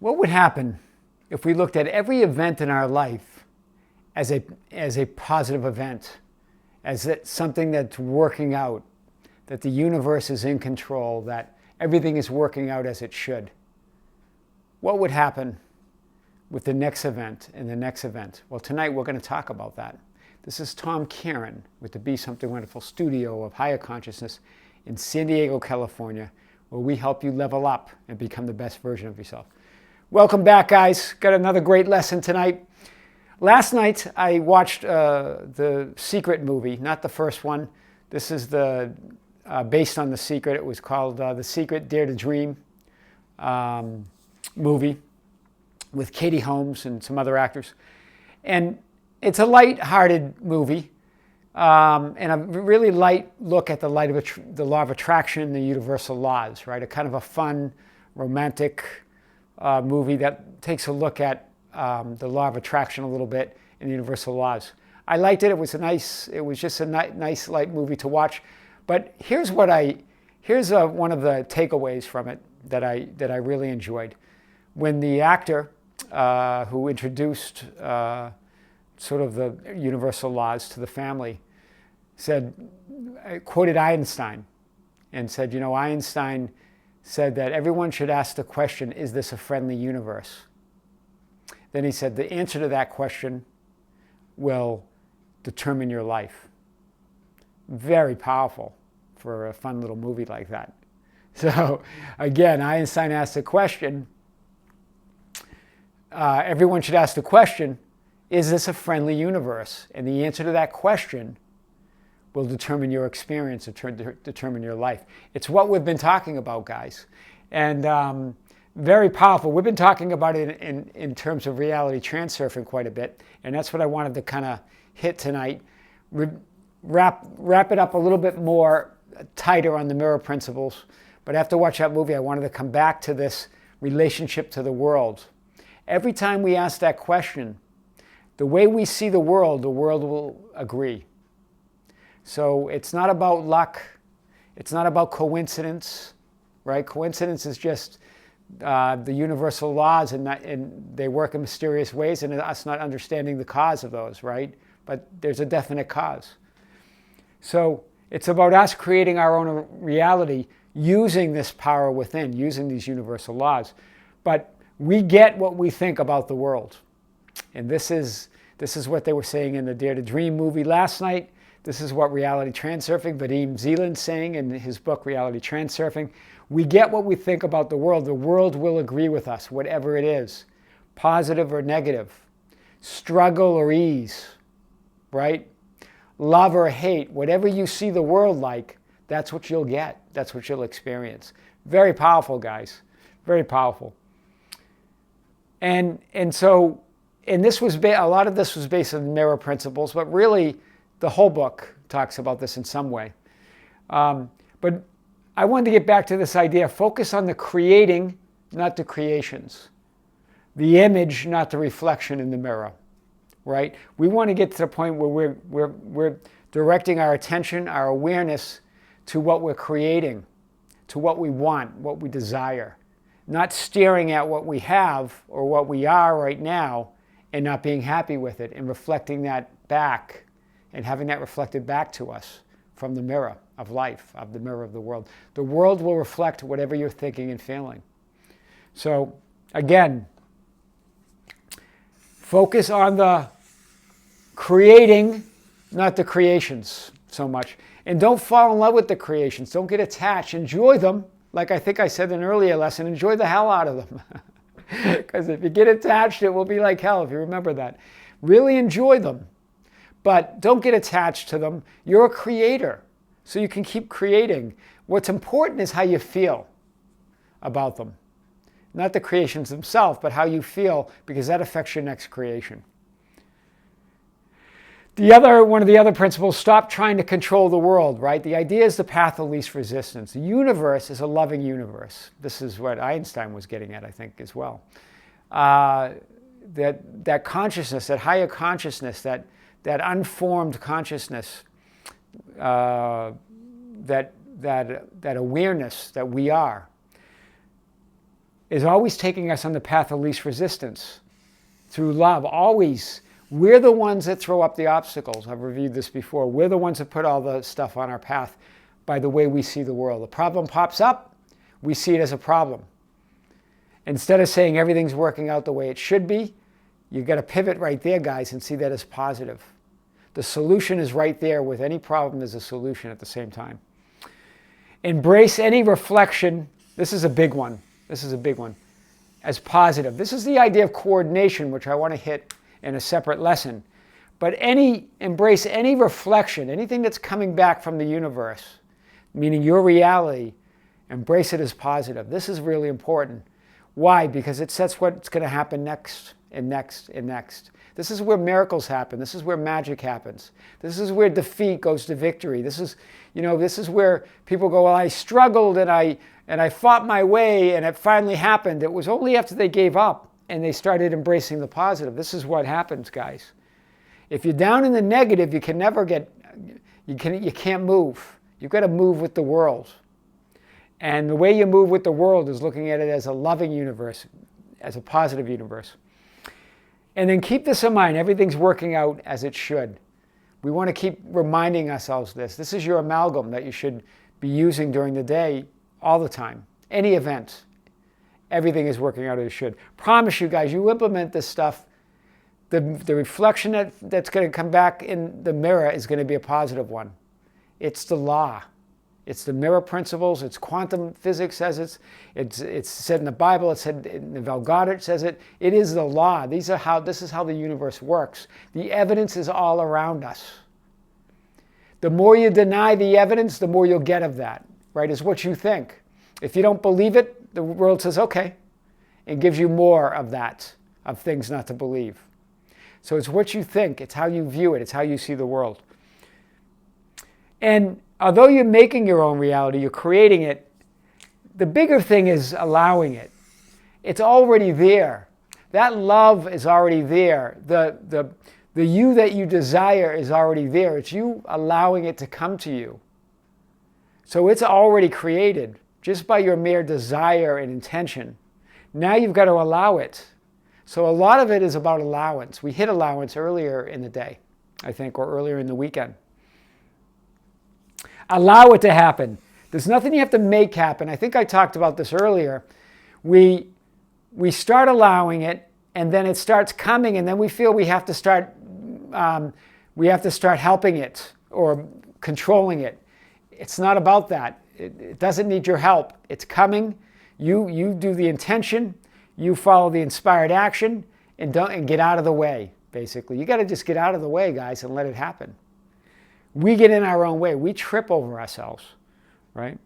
What would happen if we looked at every event in our life as a positive event, as something that's working out, that the universe is in control, that everything is working out as it should? What would happen with the next event and the next event? Well, tonight we're going to talk about that. This is Tom Kieran with the Be Something Wonderful studio of Higher Consciousness in San Diego, California, where we help you level up and become the best version of yourself. Welcome back, guys. Got another great lesson tonight. Last night I watched the Secret movie, not the first one. This is the based on The Secret. It was called The Secret, Dare to Dream movie with Katie Holmes and some other actors. And it's a light-hearted movie and a really light look at the the law of attraction, the universal laws, right? A kind of a fun, romantic movie that takes a look at the law of attraction a little bit and the universal laws. I liked it. It was just a nice light movie to watch. But here's one of the takeaways from it that I really enjoyed. When the actor who introduced sort of the universal laws to the family quoted Einstein and said, you know, Einstein said that everyone should ask the question, is this a friendly universe? Then he said, the answer to that question will determine your life. Very powerful for a fun little movie like that. So again, Einstein asked the question, everyone should ask the question, is this a friendly universe? And the answer to that question will determine your experience, determine your life. It's what we've been talking about, guys. And very powerful. We've been talking about it in terms of reality transurfing quite a bit. And that's what I wanted to kind of hit tonight. Wrap it up a little bit more tighter on the mirror principles. But after watch that movie, I wanted to come back to this relationship to the world. Every time we ask that question, the way we see the world will agree. So it's not about luck. It's not about coincidence, right? Coincidence is just the universal laws, and they work in mysterious ways, and us not understanding the cause of those, right? But there's a definite cause. So it's about us creating our own reality using this power within, using these universal laws. But we get what we think about the world. And this is what they were saying in the Dare to Dream movie last night. This is what reality transurfing, Vadim Zeland saying in his book, Reality Transurfing. We get what we think about the world. The world will agree with us, whatever it is, positive or negative, struggle or ease, right? Love or hate, whatever you see the world like, that's what you'll get. That's what you'll experience. Very powerful, guys. Very powerful. And so, this was a lot of this was based on mirror principles, but really the whole book talks about this in some way. But I wanted to get back to this idea: focus on the creating, not the creations. The image, not the reflection in the mirror. Right? We want to get to the point where we're directing our attention, our awareness to what we're creating, to what we want, what we desire. Not staring at what we have or what we are right now and not being happy with it and reflecting that back and having that reflected back to us from the mirror of life, of the mirror of the world. The world will reflect whatever you're thinking and feeling. So again, focus on the creating, not the creations so much. And don't fall in love with the creations. Don't get attached. Enjoy them. Like I think I said in an earlier lesson, enjoy the hell out of them. Because if you get attached, it will be like hell, if you remember that. Really enjoy them. But don't get attached to them. You're a creator, so you can keep creating. What's important is how you feel about them. Not the creations themselves, but how you feel, because that affects your next creation. One of the other principles, stop trying to control the world, right? The idea is the path of least resistance. The universe is a loving universe. This is what Einstein was getting at, I think, as well. That consciousness, that higher consciousness, that unformed consciousness, that awareness that we are, is always taking us on the path of least resistance. Through love, always. We're the ones that throw up the obstacles. I've reviewed this before. We're the ones that put all the stuff on our path by the way we see the world. The problem pops up, we see it as a problem. Instead of saying everything's working out the way it should be, you've got to pivot right there, guys, and see that as positive. The solution is right there. With any problem, there's a solution at the same time. Embrace any reflection. This is a big one. This is a big one. As positive. This is the idea of coordination, which I want to hit in a separate lesson. But embrace any reflection, anything that's coming back from the universe, meaning your reality, embrace it as positive. This is really important. Why? Because it sets what's going to happen next and next and next. This is where miracles happen. This is where magic happens. This is where defeat goes to victory. This is where people go, well, I struggled and I fought my way and it finally happened. It was only after they gave up and they started embracing the positive. This is what happens, guys. If you're down in the negative, you can never you can't move. You've got to move with the world. And the way you move with the world is looking at it as a loving universe, as a positive universe. And then keep this in mind, everything's working out as it should. We want to keep reminding ourselves this. This is your amalgam that you should be using during the day all the time. Any event, everything is working out as it should. Promise you guys, you implement this stuff, the reflection that's going to come back in the mirror is going to be a positive one. It's the law. It's the mirror principles. It's quantum physics says it's said in the Bible. It's said in the Vulgata. It says it. It is the law. This is how the universe works. The evidence is all around us. The more you deny the evidence, the more you'll get of that. Right? Is what you think. If you don't believe it, the world says okay, and gives you more of that, of things not to believe. So it's what you think. It's how you view it. It's how you see the world. And although you're making your own reality, you're creating it, the bigger thing is allowing it. It's already there. That love is already there. The you that you desire is already there. It's you allowing it to come to you. So it's already created just by your mere desire and intention. Now you've got to allow it. So a lot of it is about allowance. We hit allowance earlier in the day, I think, or earlier in the weekend. Allow it to happen. There's nothing you have to make happen. I think I talked about this earlier. We start allowing it, and then it starts coming, and then we feel we have to start helping it or controlling it. It's not about that. It doesn't need your help. It's coming. You do the intention. You follow the inspired action, and get out of the way. Basically, you got to just get out of the way, guys, and let it happen. We get in our own way. We trip over ourselves, right?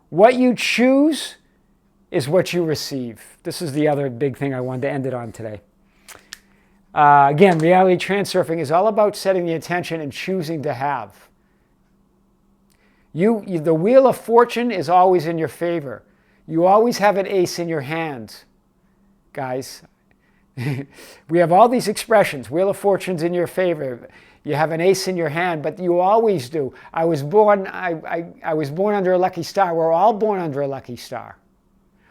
What you choose is what you receive. This is the other big thing I wanted to end it on today. Again, reality transurfing is all about setting the intention and choosing to have. The wheel of fortune is always in your favor. You always have an ace in your hand, guys. We have all these expressions. Wheel of fortune's in your favor. You have an ace in your hand, but you always do. I was born under a lucky star. We're all born under a lucky star.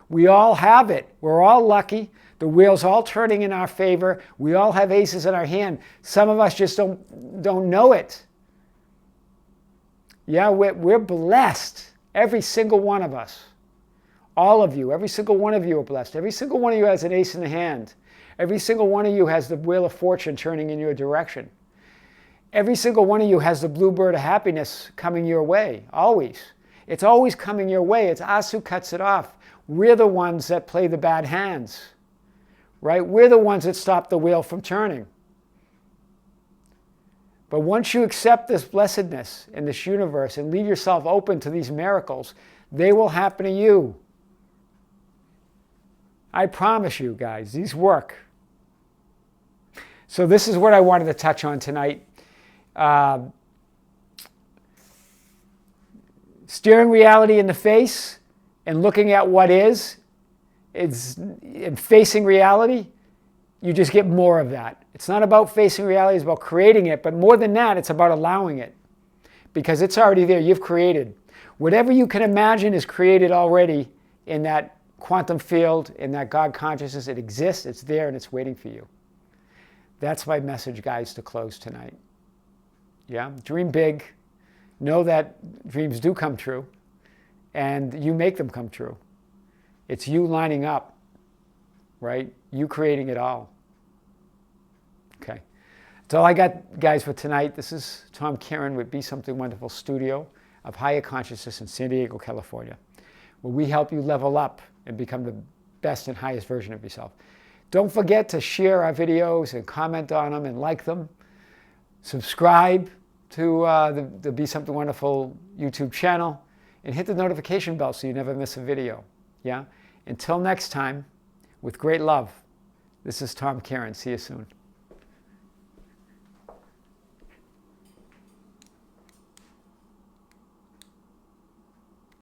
We all have it. We're all lucky. The wheel's all turning in our favor. We all have aces in our hand. Some of us just don't know it. Yeah, we're blessed. Every single one of us. All of you. Every single one of you are blessed. Every single one of you has an ace in the hand. Every single one of you has the wheel of fortune turning in your direction. Every single one of you has the bluebird of happiness coming your way, always. It's always coming your way. It's us who cuts it off. We're the ones that play the bad hands, right? We're the ones that stop the wheel from turning. But once you accept this blessedness in this universe and leave yourself open to these miracles, they will happen to you. I promise you, guys, these work. So this is what I wanted to touch on tonight. Staring reality in the face and looking at what is and facing reality, you just get more of that. It's not about facing reality, it's about creating it, but more than that, it's about allowing it. Because it's already there, you've created. Whatever you can imagine is created already in that quantum field, in that God consciousness. It exists, it's there, and it's waiting for you. That's my message, guys, to close tonight. Yeah, dream big. Know that dreams do come true, and you make them come true. It's you lining up, right? You creating it all. Okay. That's all I got, guys, for tonight. This is Tom Kieran with Be Something Wonderful Studio of Higher Consciousness in San Diego, California, where we help you level up and become the best and highest version of yourself. Don't forget to share our videos and comment on them and like them. Subscribe to the Be Something Wonderful YouTube channel and hit the notification bell so you never miss a video. Yeah? Until next time, with great love, this is Tom Kieran. See you soon.